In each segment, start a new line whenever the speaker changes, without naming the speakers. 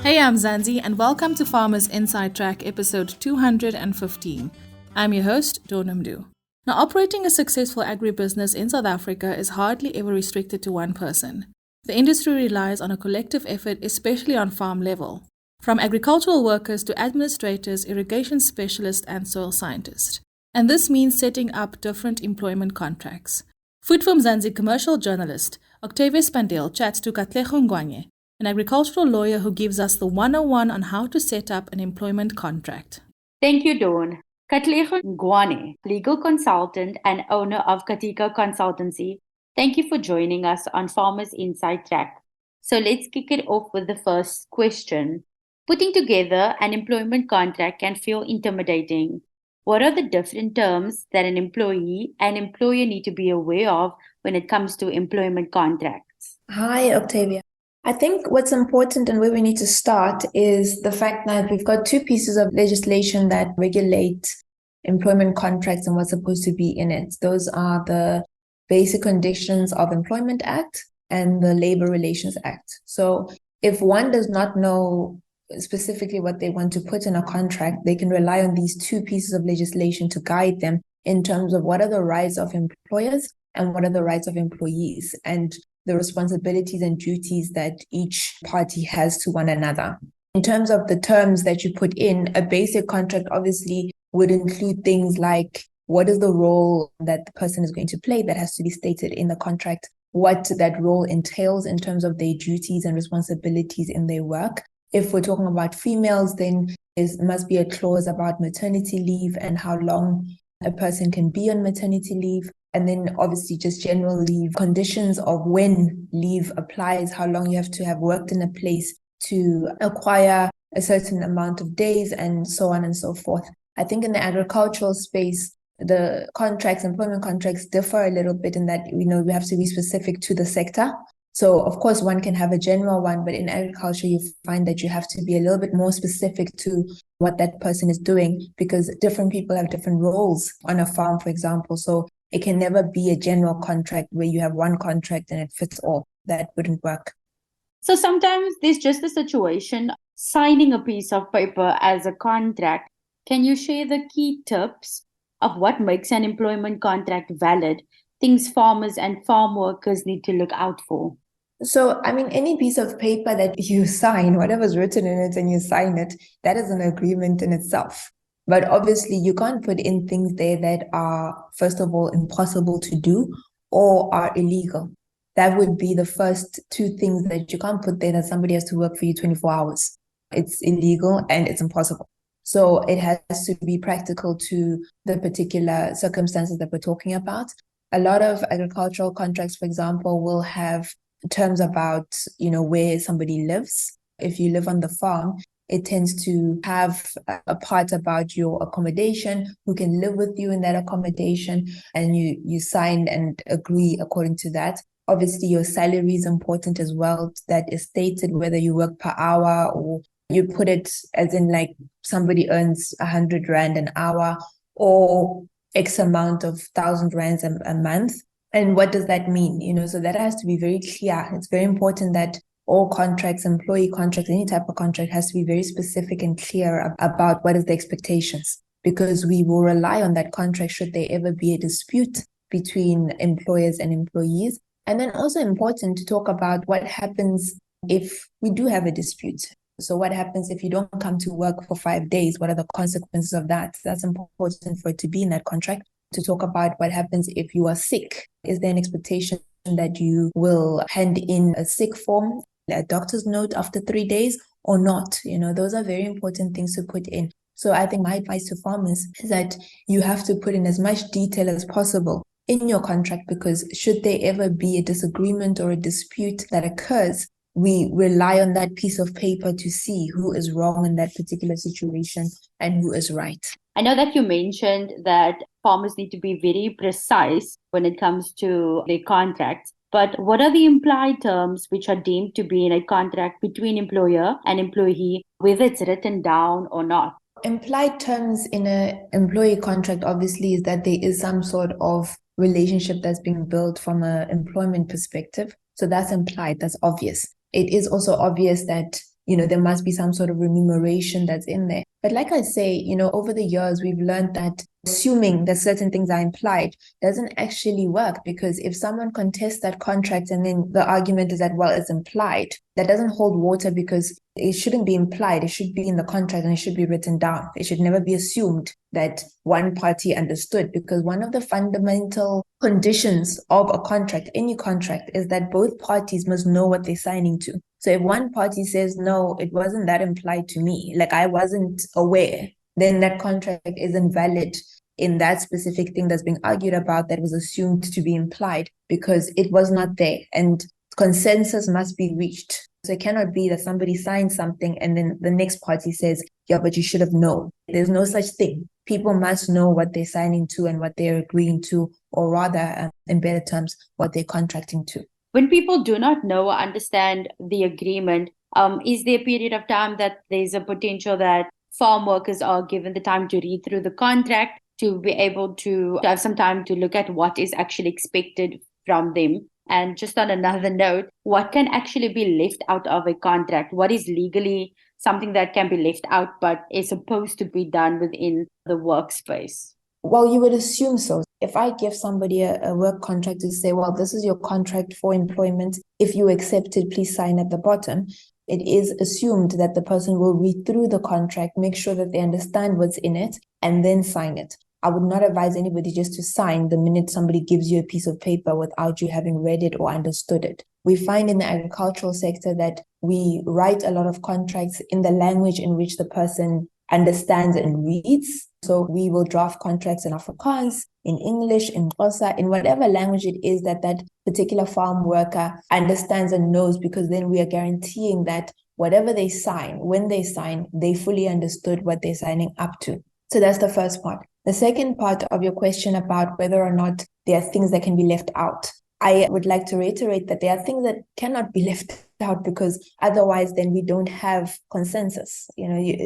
Hey, I'm Mzansi, and welcome to Farmers Inside Track, episode 215. I'm your host, Donamdu. Now, operating a successful agribusiness in South Africa is hardly ever restricted to one person. The industry relies on a collective effort, especially on farm level, from agricultural workers to administrators, irrigation specialists, and soil scientists. And this means setting up different employment contracts. For Mzansi commercial journalist Octavia Spandiel chats to Katlego Ngwane, an agricultural lawyer who gives us the 101 on how to set up an employment contract.
Thank you, Dawn. Katlego Ngwane, legal consultant and owner of Katlego Consultancy. Thank you for joining us on Farmers Inside Track. So let's kick it off with the first question. Putting together an employment contract can feel intimidating. What are the different terms that an employee and employer need to be aware of when it comes to employment contracts?
Hi, Octavia. I think what's important and where we need to start is the fact that we've got two pieces of legislation that regulate employment contracts and what's supposed to be in it. Those are the Basic Conditions of Employment Act and the Labor Relations Act. So if one does not know specifically what they want to put in a contract, they can rely on these two pieces of legislation to guide them in terms of what are the rights of employers and what are the rights of employees, and the responsibilities and duties that each party has to one another. In terms of the terms that you put in, a basic contract obviously would include things like what is the role that the person is going to play that has to be stated in the contract, what that role entails in terms of their duties and responsibilities in their work. If we're talking about females, then there must be a clause about maternity leave and how long a person can be on maternity leave. And then obviously just general leave, conditions of when leave applies, how long you have to have worked in a place to acquire a certain amount of days, and so on and so forth. I think in the agricultural space, the contracts, employment contracts differ a little bit in that, we have to be specific to the sector. So of course one can have a general one, but in agriculture, you find that you have to be a little bit more specific to what that person is doing, because different people have different roles on a farm, for example. So it can never be a general contract where you have one contract and it fits all. That wouldn't work.
So sometimes there's just a situation signing a piece of paper as a contract. Can you share the key tips of what makes an employment contract valid, things farmers and farm workers need to look out for?
So, any piece of paper that you sign, whatever's written in it and you sign it, that is an agreement in itself. But obviously, you can't put in things there that are, first of all, impossible to do or are illegal. That would be the first two things that you can't put there, that somebody has to work for you 24 hours. It's illegal and it's impossible. So it has to be practical to the particular circumstances that we're talking about. A lot of agricultural contracts, for example, will have terms about, where somebody lives. If you live on the farm, it tends to have a part about your accommodation, who can live with you in that accommodation, and you sign and agree according to that. Obviously, your salary is important as well. That is stated, whether you work per hour or you put it as in like somebody earns 100 Rand an hour or X amount of 1,000 Rands a month. And what does that mean? So that has to be very clear. It's very important that all contracts, employee contracts, any type of contract has to be very specific and clear about what is the expectations, because we will rely on that contract should there ever be a dispute between employers and employees. And then also important to talk about what happens if we do have a dispute. So what happens if you don't come to work for 5 days? What are the consequences of that? That's important for it to be in that contract, to talk about what happens if you are sick. Is there an expectation that you will hand in a sick form, a doctor's note after 3 days or not? Those are very important things to put in. So I think my advice to farmers is that you have to put in as much detail as possible in your contract, because should there ever be a disagreement or a dispute that occurs, we rely on that piece of paper to see who is wrong in that particular situation and who is right.
I know that you mentioned that farmers need to be very precise when it comes to their contracts, but what are the implied terms which are deemed to be in a contract between employer and employee, whether it's written down or not?
Implied terms in an employee contract obviously is that there is some sort of relationship that's being built from an employment perspective. So that's implied, that's obvious. It is also obvious that there must be some sort of remuneration that's in there. But like I say, over the years, we've learned that assuming that certain things are implied doesn't actually work, because if someone contests that contract and then the argument is that, well, it's implied, that doesn't hold water, because it shouldn't be implied. It should be in the contract and it should be written down. It should never be assumed that one party understood, because one of the fundamental conditions of a contract, any contract, is that both parties must know what they're signing to. So if one party says, no, it wasn't that implied to me, like I wasn't aware, then that contract is invalid in that specific thing that's being argued about that was assumed to be implied, because it was not there, and consensus must be reached. So it cannot be that somebody signs something and then the next party says, yeah, but you should have known. There's no such thing. People must know what they're signing to and what they're agreeing to, or rather, in better terms, what they're contracting to.
When people do not know or understand the agreement, is there a period of time that there's a potential that farm workers are given the time to read through the contract, to be able to have some time to look at what is actually expected from them? And just on another note, what can actually be left out of a contract? What is legally something that can be left out but is supposed to be done within the workspace?
Well, you would assume so. If I give somebody a work contract to say, well, this is your contract for employment, if you accept it, please sign at the bottom, it is assumed that the person will read through the contract, make sure that they understand what's in it, and then sign it. I would not advise anybody just to sign the minute somebody gives you a piece of paper without you having read it or understood it. We find in the agricultural sector that we write a lot of contracts in the language in which the person understands and reads. So we will draft contracts in Afrikaans, in English, in Xhosa, in whatever language it is that that particular farm worker understands and knows, because then we are guaranteeing that whatever they sign, when they sign, they fully understood what they're signing up to. So that's the first part. The second part of your question about whether or not there are things that can be left out, I would like to reiterate that there are things that cannot be left out, because otherwise then we don't have consensus.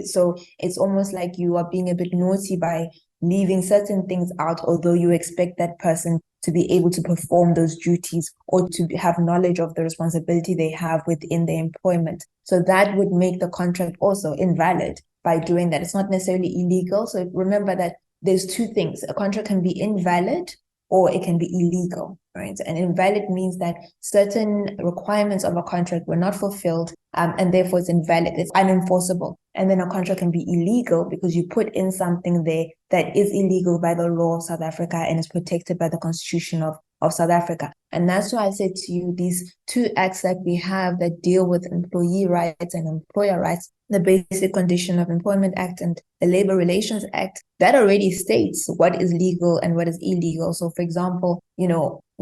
So it's almost like you are being a bit naughty by leaving certain things out, although you expect that person to be able to perform those duties or to have knowledge of the responsibility they have within their employment. So that would make the contract also invalid by doing that. It's not necessarily illegal. So remember that there's two things. A contract can be invalid or it can be illegal, right? And invalid means that certain requirements of a contract were not fulfilled, and therefore it's invalid, it's unenforceable. And then a contract can be illegal because you put in something there that is illegal by the law of South Africa and is protected by the Constitution of South Africa. And that's why I said to you, these two acts that we have that deal with employee rights and employer rights, the Basic Condition of Employment Act and the Labor Relations Act, that already states what is legal and what is illegal. So for example,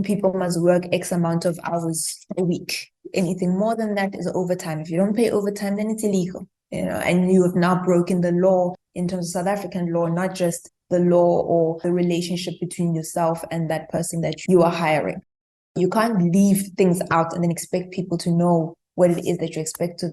people must work X amount of hours a week. Anything more than that is overtime. If you don't pay overtime, then it's illegal. And you have now broken the law in terms of South African law, not just the law or the relationship between yourself and that person that you are hiring. You can't leave things out and then expect people to know what it is that you expect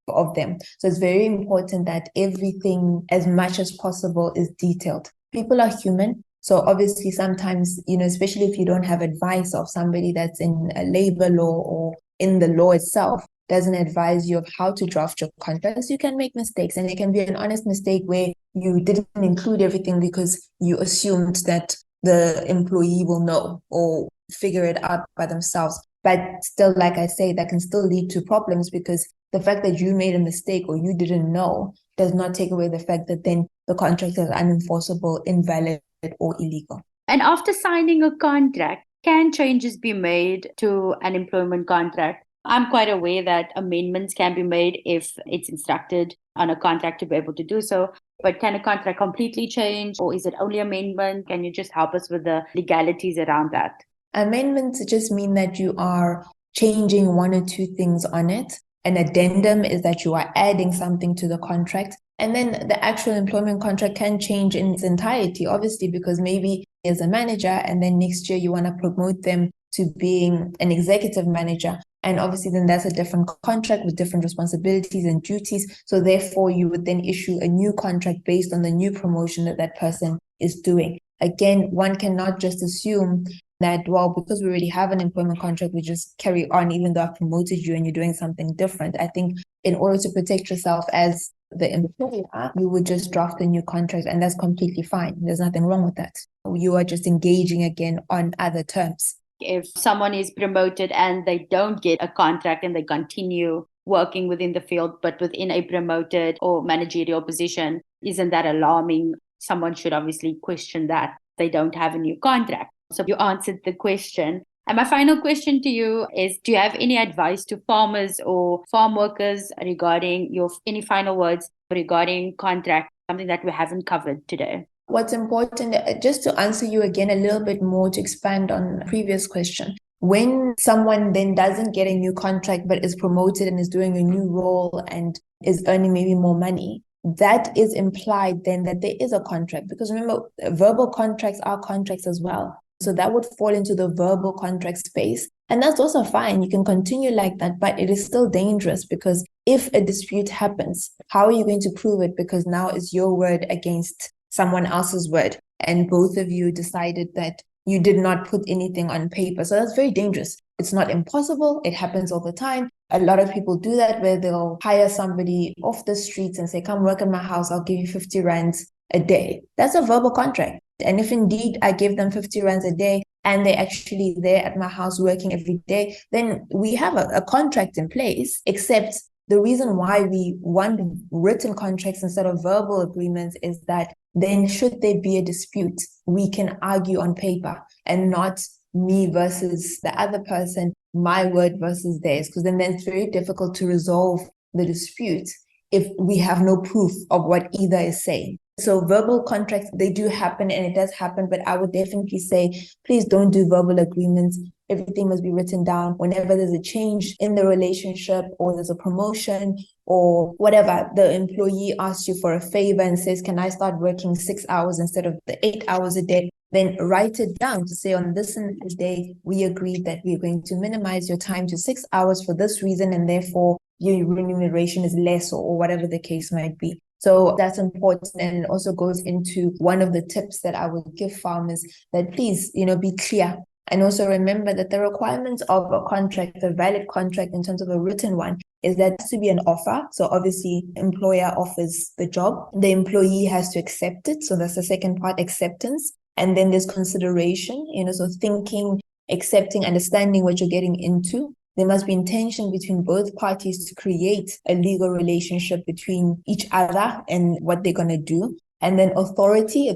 of them. So it's very important that everything, as much as possible, is detailed. People are human. So obviously sometimes, especially if you don't have advice of somebody that's in a labor law or in the law itself, doesn't advise you of how to draft your contracts, you can make mistakes. And it can be an honest mistake where you didn't include everything because you assumed that the employee will know or figure it out by themselves. But still, like I say, that can still lead to problems, because the fact that you made a mistake or you didn't know does not take away the fact that then the contract is unenforceable, invalid, or illegal.
And after signing a contract, can changes be made to an employment contract? I'm quite aware that amendments can be made if it's instructed on a contract to be able to do so. But can a contract completely change, or is it only amendment? Can you just help us with the legalities around that?
Amendments just mean that you are changing one or two things on it. An addendum is that you are adding something to the contract. And then the actual employment contract can change in its entirety, obviously, because maybe as a manager and then next year you want to promote them to being an executive manager. And obviously then that's a different contract with different responsibilities and duties. So therefore you would then issue a new contract based on the new promotion that person is doing. Again, one cannot just assume that, well, because we already have an employment contract, we just carry on even though I've promoted you and you're doing something different. I think in order to protect yourself as the employer, you would just draft a new contract, and that's completely fine. There's nothing wrong with that. You are just engaging again on other terms.
If someone is promoted and they don't get a contract and they continue working within the field, but within a promoted or managerial position, isn't that alarming? Someone should obviously question that. They don't have a new contract. So you answered the question. And my final question to you is, do you have any advice to farmers or farm workers regarding any final words regarding contract, something that we haven't covered today?
What's important, just to answer you again a little bit more, to expand on the previous question, when someone then doesn't get a new contract but is promoted and is doing a new role and is earning maybe more money, that is implied then that there is a contract. Because remember, verbal contracts are contracts as well. So that would fall into the verbal contract space. And that's also fine. You can continue like that, but it is still dangerous, because if a dispute happens, how are you going to prove it? Because now it's your word against someone else's word, and both of you decided that you did not put anything on paper. So that's very dangerous. It's not impossible. It happens all the time. A lot of people do that, where they'll hire somebody off the streets and say, come work in my house, I'll give you 50 rands a day. That's a verbal contract. And if indeed I give them 50 rands a day and they're actually there at my house working every day, then we have a contract in place. Except the reason why we want written contracts instead of verbal agreements is that then should there be a dispute, we can argue on paper and not me versus the other person, my word versus theirs, because then it's very difficult to resolve the dispute if we have no proof of what either is saying. So verbal contracts, they do happen, and it does happen, but I would definitely say, please don't do verbal agreements. Everything must be written down. Whenever there's a change in the relationship, or there's a promotion, or whatever, the employee asks you for a favor and says, can I start working 6 hours instead of the 8 hours a day? Then write it down to say, on this and this day, we agreed that we're going to minimize your time to 6 hours for this reason, and therefore your remuneration is less, or whatever the case might be. So that's important, and it also goes into one of the tips that I would give farmers, that please, be clear. And also remember that the requirements of a contract, a valid contract in terms of a written one, is that it has to be an offer. So obviously, employer offers the job. The employee has to accept it. So that's the second part, acceptance. And then there's consideration, so thinking, accepting, understanding what you're getting into. There must be intention between both parties to create a legal relationship between each other and what they're going to do. And then authority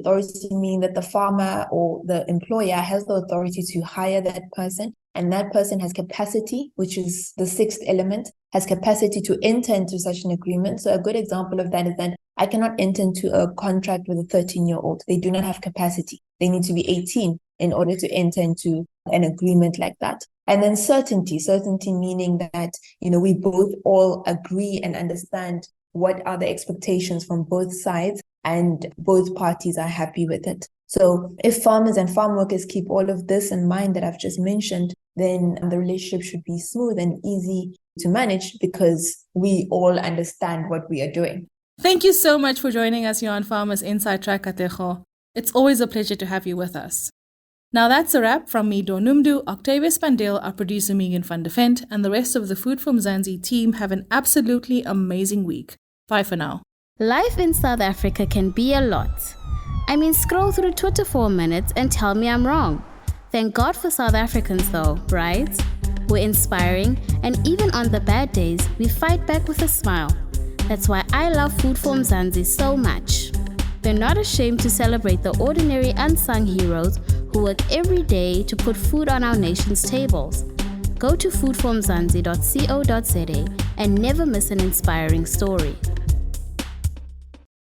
meaning that the farmer or the employer has the authority to hire that person, and that person has capacity, which is the sixth element, has capacity to enter into such an agreement. So a good example of that is that I cannot enter into a contract with a 13-year-old. They do not have capacity. They need to be 18 in order to enter into an agreement like that. And then certainty meaning that, we both all agree and understand what are the expectations from both sides, and both parties are happy with it. So if farmers and farm workers keep all of this in mind that I've just mentioned, then the relationship should be smooth and easy to manage, because we all understand what we are doing.
Thank you so much for joining us here on Farmers Inside Track, Katlego. It's always a pleasure to have you with us. Now that's a wrap from me, Donumdu, Octavia Spandiel, our producer Megan van der Vent, and the rest of the Food For Mzansi team. Have an absolutely amazing week. Bye for now.
Life in South Africa can be a lot. Scroll through Twitter for a minute and tell me I'm wrong. Thank God for South Africans though, right? We're inspiring, and even on the bad days, we fight back with a smile. That's why I love Food For Mzansi so much. They're not ashamed to celebrate the ordinary unsung heroes who work every day to put food on our nation's tables. Go to foodformzansi.co.za and never miss an inspiring story.